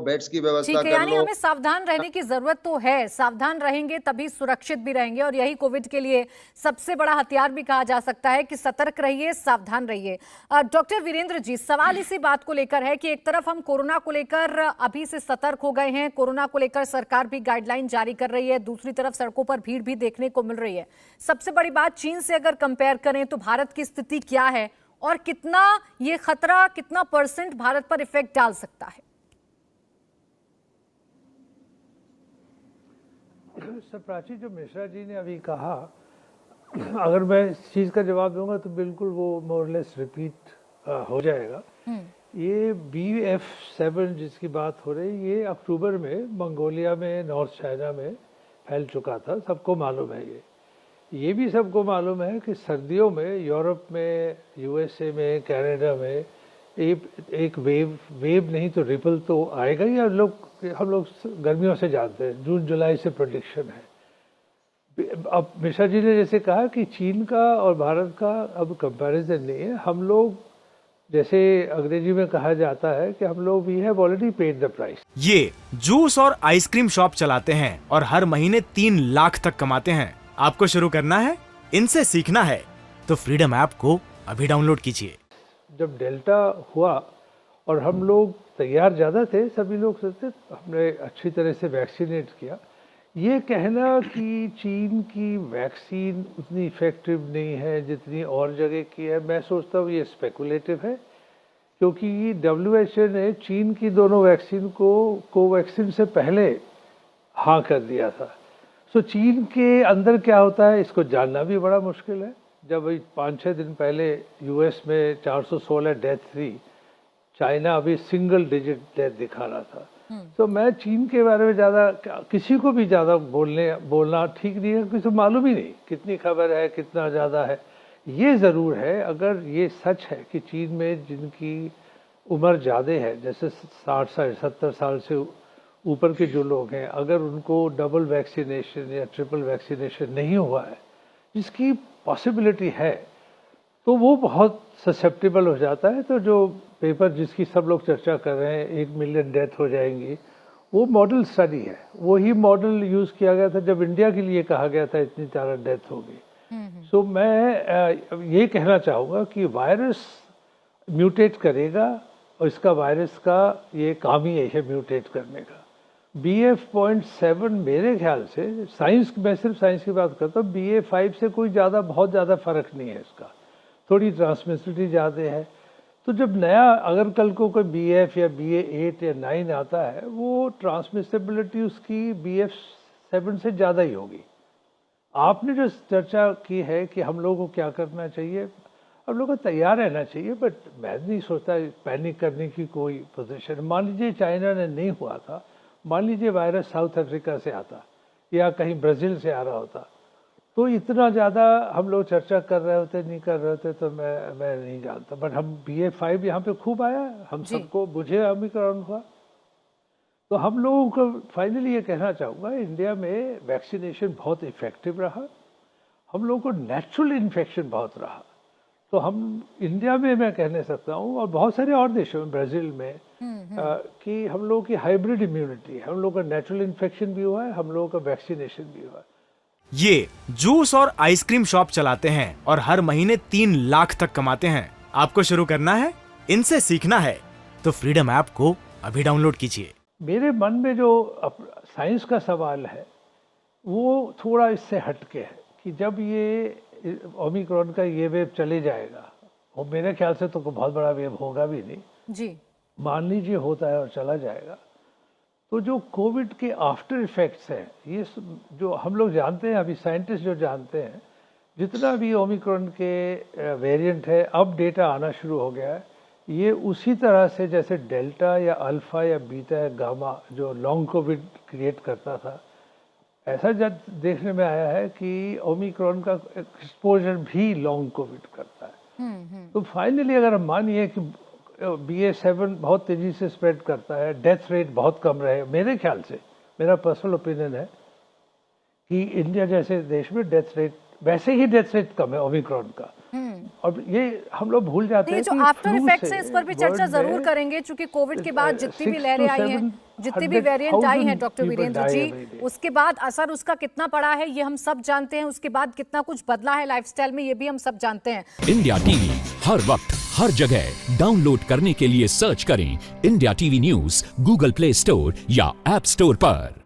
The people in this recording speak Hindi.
बेड्स की व्यवस्था ठीक है, कर यानी लो। हमें सावधान रहने की जरूरत तो है। सावधान रहेंगे तभी सुरक्षित भी रहेंगे, और यही कोविड के लिए सबसे बड़ा हथियार भी कहा जा सकता है कि सतर्क रहिए, सावधान रहिए। डॉक्टर वीरेंद्र जी, सवाल इसी बात को लेकर है कि एक तरफ हम कोरोना को लेकर अभी से सतर्क हो गए हैं, कोरोना को लेकर सरकार भी गाइडलाइन जारी कर रही है, दूसरी तरफ सड़कों पर भीड़ भी देखने को मिल रही है। सबसे बड़ी बात, चीन से अगर कंपेयर करें तो भारत की स्थिति क्या है, और कितना ये खतरा, कितना % भारत पर इफेक्ट डाल सकता है? प्राची, जो मिश्रा जी ने अभी कहा, अगर मैं इस चीज़ का जवाब दूंगा तो बिल्कुल वो मोरलेस रिपीट हो जाएगा। ये BF7 जिसकी बात हो रही, ये अक्टूबर में मंगोलिया में, नॉर्थ चाइना में फैल चुका था, सबको मालूम है। ये भी सबको मालूम है कि सर्दियों में यूरोप में, USA में, कनाडा में एक वेव नहीं तो रिपल तो आएगा ही। हम लोग गर्मियों से जानते हैं, जून जुलाई से प्रेडिक्शन है। अब मिश्रा जी ने जैसे कहा कि चीन का और भारत का अब कंपैरिजन नहीं है। हम लोग, जैसे अंग्रेजी में कहा जाता है कि हम लोग we have already paid the price. ये जूस और आइसक्रीम शॉप चलाते हैं और हर महीने 3 लाख तक कमाते हैं। आपको शुरू करना है, इनसे सीखना है, तो फ्रीडम ऐप को अभी डाउनलोड कीजिए। जब डेल्टा हुआ और हम लोग तैयार ज़्यादा थे, सभी लोग सोचते, हमने अच्छी तरह से वैक्सीनेट किया। ये कहना कि चीन की वैक्सीन उतनी इफ़ेक्टिव नहीं है जितनी और जगह की है, मैं सोचता हूँ ये स्पेकुलेटिव है, क्योंकि WHO ने चीन की दोनों वैक्सीन को कोवैक्सीन से पहले हाँ कर दिया था। सो चीन के अंदर क्या होता है इसको जानना भी बड़ा मुश्किल है। जब 5-6 दिन पहले US में 416 डेथ थी, चाइना अभी सिंगल डिजिट डेथ दिखा रहा था। तो मैं चीन के बारे में ज़्यादा, किसी को भी ज़्यादा बोलना ठीक नहीं है, किसी को मालूम ही नहीं कितनी खबर है, कितना ज़्यादा है। ये ज़रूर है, अगर ये सच है कि चीन में जिनकी उम्र ज़्यादा है, जैसे 60 साल 70 साल से ऊपर के जो लोग हैं, अगर उनको डबल वैक्सीनेशन या ट्रिपल वैक्सीनेशन नहीं हुआ है, जिसकी पॉसिबिलिटी है, तो वो बहुत ससेप्टेबल हो जाता है। तो जो पेपर जिसकी सब लोग चर्चा कर रहे हैं, 1 मिलियन डेथ हो जाएंगी, वो मॉडल स्टडी है। वही मॉडल यूज़ किया गया था जब इंडिया के लिए कहा गया था इतनी ज़्यादा डेथ होगी। सो मैं ये कहना चाहूँगा कि वायरस म्यूटेट करेगा, और इसका वायरस का ये काम ही है म्यूटेट करने का। BF.7 मेरे ख्याल से, साइंस, मैं सिर्फ साइंस की बात करता हूँ, BA5 से कोई बहुत ज़्यादा फर्क नहीं है इसका, थोड़ी ट्रांसमिसिबिलिटी ज़्यादा है। तो जब नया, अगर कल को कोई BF या BA8 या 9 आता है, वो ट्रांसमिसिबिलिटी उसकी BF7 से ज़्यादा ही होगी। आपने जो चर्चा की है कि हम लोगों को क्या करना चाहिए, हम लोगों को तैयार रहना चाहिए, बट मैं नहीं सोचता पैनिक करने की कोई पोजीशन। मान लीजिए चाइना ने नहीं हुआ था, मान लीजिए वायरस साउथ अफ्रीका से आता या कहीं ब्राज़ील से आ रहा होता, तो इतना ज़्यादा हम लोग चर्चा कर रहे होते, नहीं कर रहे होते, तो मैं नहीं जानता। बट हम BA5 यहाँ पे खूब आया, हम सबको, मुझे ओमिक्रॉन हुआ। तो हम लोगों को फाइनली ये कहना चाहूँगा, इंडिया में वैक्सीनेशन बहुत इफ़ेक्टिव रहा, हम लोगों को नेचुरल इन्फेक्शन बहुत रहा। तो हम इंडिया में, मैं कहने सकता हूँ, और बहुत सारे और देशों में, ब्राज़ील में, कि हम लोगों की हाइब्रिड इम्यूनिटी है, हम लोगों का नेचुरल इन्फेक्शन भी हुआ है, हम लोगों का वैक्सीनेशन भी हुआ है। ये जूस और आइसक्रीम शॉप चलाते हैं और हर महीने 3 लाख तक कमाते हैं। आपको शुरू करना है, इनसे सीखना है, तो फ्रीडम ऐप को अभी डाउनलोड कीजिए। मेरे मन में जो साइंस का सवाल है वो थोड़ा इससे हटके है कि जब ये ओमिक्रॉन का ये वेव चले जाएगा, और मेरे ख्याल से तो कोई बहुत बड़ा वेव होगा भी नहीं जी, मान लीजिए होता है और चला जाएगा, तो जो कोविड के आफ्टर इफेक्ट्स हैं, ये जो हम लोग जानते हैं, अभी साइंटिस्ट जो जानते हैं, जितना भी ओमिक्रॉन के वेरिएंट है, अब डेटा आना शुरू हो गया है, ये उसी तरह से जैसे डेल्टा या अल्फा या बीटा या गामा जो लॉन्ग कोविड क्रिएट करता था, ऐसा जब देखने में आया है कि ओमिक्रॉन का एक्सपोजर भी लॉन्ग कोविड करता है। तो फाइनली अगर हम मानिए कि BA7 बहुत तेजी से स्प्रेड करता है, डेथ रेट बहुत कम रहे, मेरे ख्याल से, मेरा पर्सनल ओपिनियन है कि इंडिया जैसे देश में डेथ रेट, वैसे ही डेथ रेट कम है ओमिक्रॉन का, और ये हम लोग भूल जाते ये हैं जो कि आफ्टर flu इफेक्ट्स से हैं इस पर भी चर्चा world जरूर में करेंगे, क्योंकि कोविड के बाद जितनी भी 6 लहरें to आई हैं, 700,000 जितनी भी वेरिएंट आई हैं डॉक्टर people वीरेंद्र die जी, every day. उसके बाद असर उसका कितना पड़ा है ये हम सब जानते हैं, उसके बाद कितना कुछ बदला है लाइफस्टाइल में ये भी हम सब जानते हैं। इंडिया टीवी हर वक्त हर जगह डाउनलोड करने के लिए सर्च करें India TV news Google play store या ऐप स्टोर पर।